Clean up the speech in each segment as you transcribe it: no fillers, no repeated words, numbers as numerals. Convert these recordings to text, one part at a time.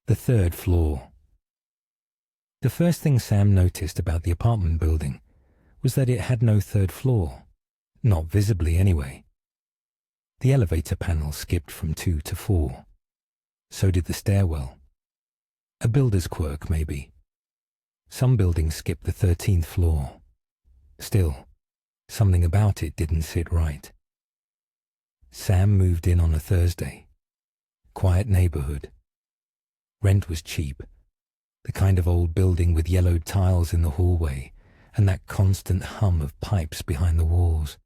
The third floor. The first thing Sam noticed about the apartment building was that it had no third floor, not visibly anyway. The elevator panel skipped from 2 to 4. So did the stairwell. A builder's quirk, maybe. Some buildings skip the 13th floor. Still, something about it didn't sit right. Sam moved in on a Thursday. Quiet neighborhood. Rent was cheap. The kind of old building with yellowed tiles in the hallway and that constant hum of pipes behind the walls.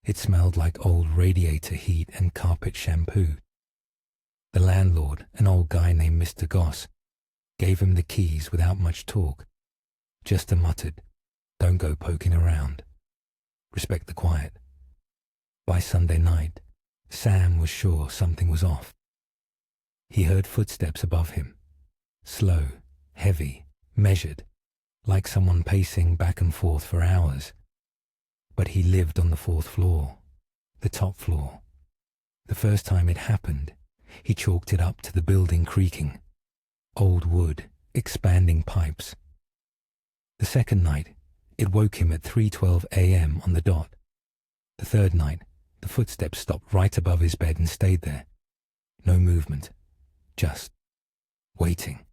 It smelled like old radiator heat and carpet shampoo. The landlord, an old guy named Mr. Goss, gave him the keys without much talk. Just a muttered, "Don't go poking around. Respect the quiet." By Sunday night, Sam was sure something was off. He heard footsteps above him. Slow, heavy, measured, like someone pacing back and forth for hours. But he lived on the 4th floor, the top floor. The first time it happened, he chalked it up to the building creaking. Old wood, expanding pipes. The second night, it woke him at 3:12 a.m. on the dot. The third night, the footsteps stopped right above his bed and stayed there. No movement, just waiting.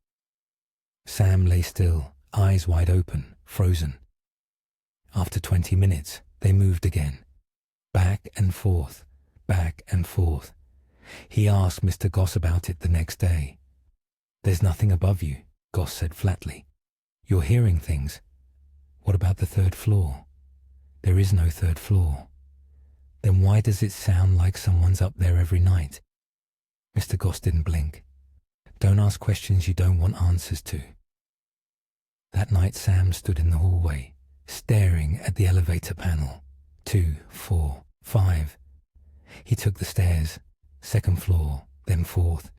Sam lay still, eyes wide open, frozen. After 20 minutes, they moved again. Back and forth, back and forth. He asked Mr. Goss about it the next day. "There's nothing above you," Goss said flatly. "You're hearing things. What about the 3rd floor?" "There is no 3rd floor." "Then why does it sound like someone's up there every night?" Mr. Goss didn't blink. "Don't ask questions you don't want answers to." That night Sam stood in the hallway, staring at the elevator panel. 2, 4, 5. He took the stairs, 2nd floor, then 4th.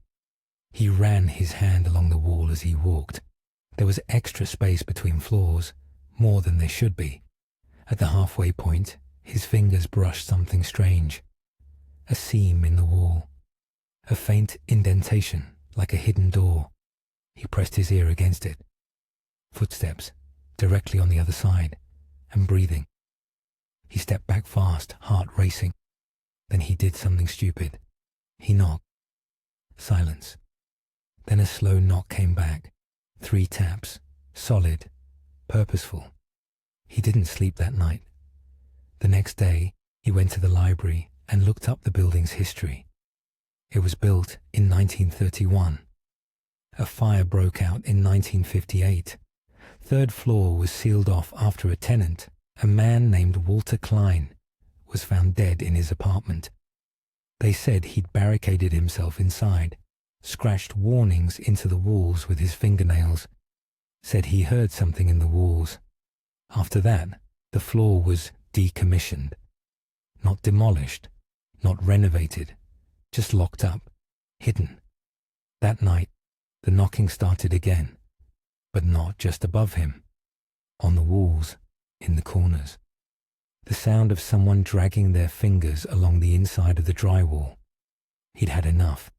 He ran his hand along the wall as he walked. There was extra space between floors, more than there should be. At the halfway point, his fingers brushed something strange. A seam in the wall. A faint indentation, like a hidden door. He pressed his ear against it. Footsteps, directly on the other side, and breathing. He stepped back fast, heart racing. Then he did something stupid. He knocked. Silence. Then a slow knock came back. 3 taps, solid, purposeful. He didn't sleep that night. The next day, he went to the library and looked up the building's history. It was built in 1931. A fire broke out in 1958. 3rd floor was sealed off after a tenant, a man named Walter Klein, was found dead in his apartment. They said he'd barricaded himself inside, scratched warnings into the walls with his fingernails, said he heard something in the walls. After that, the floor was decommissioned. Not demolished, not renovated, just locked up, hidden. That night, the knocking started again, but not just above him, on the walls, in the corners. The sound of someone dragging their fingers along the inside of the drywall. He'd had enough.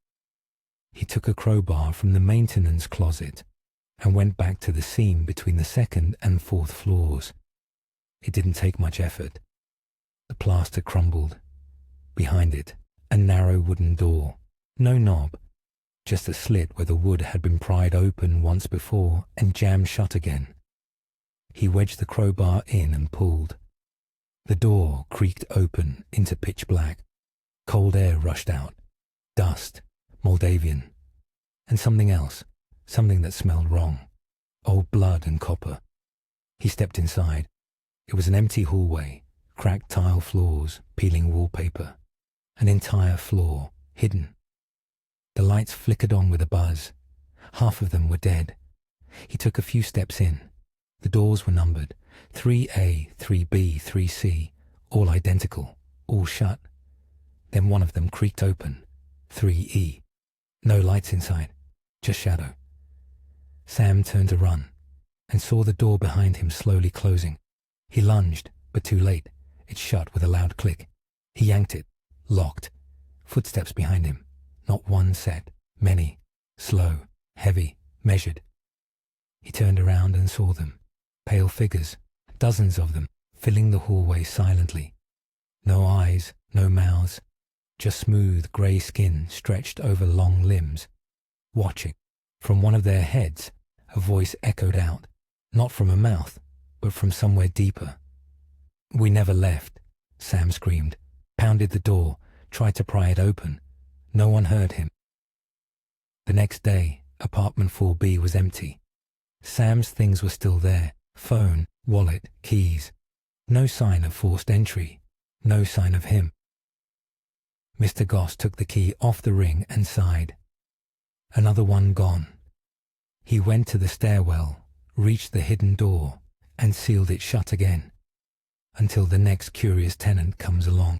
He took a crowbar from the maintenance closet and went back to the seam between the 2nd and 4th floors. It didn't take much effort. The plaster crumbled. Behind it, a narrow wooden door. No knob, just a slit where the wood had been pried open once before and jammed shut again. He wedged the crowbar in and pulled. The door creaked open into pitch black. Cold air rushed out. Dust, Moldavian, and something else, something that smelled wrong. Old blood and copper. He stepped inside. It was an empty hallway, cracked tile floors, peeling wallpaper. An entire floor, hidden. The lights flickered on with a buzz. Half of them were dead. He took a few steps in. The doors were numbered, 3A, 3B, 3C, all identical, all shut. Then one of them creaked open, 3E. No lights inside, just shadow. Sam turned to run and saw the door behind him slowly closing. He lunged, but too late. It shut with a loud click. He yanked it, locked. Footsteps behind him. Not one set, many, slow, heavy, measured. He turned around and saw them, pale figures, dozens of them, filling the hallway silently. No eyes, no mouths, just smooth grey skin stretched over long limbs. Watching. From one of their heads, a voice echoed out, not from a mouth, but from somewhere deeper. "We never left," Sam screamed, pounded the door, tried to pry it open. No one heard him. The next day, apartment 4B was empty. Sam's things were still there, phone, wallet, keys. No sign of forced entry, no sign of him. Mr. Goss took the key off the ring and sighed. Another one gone. He went to the stairwell, reached the hidden door, and sealed it shut again, until the next curious tenant comes along.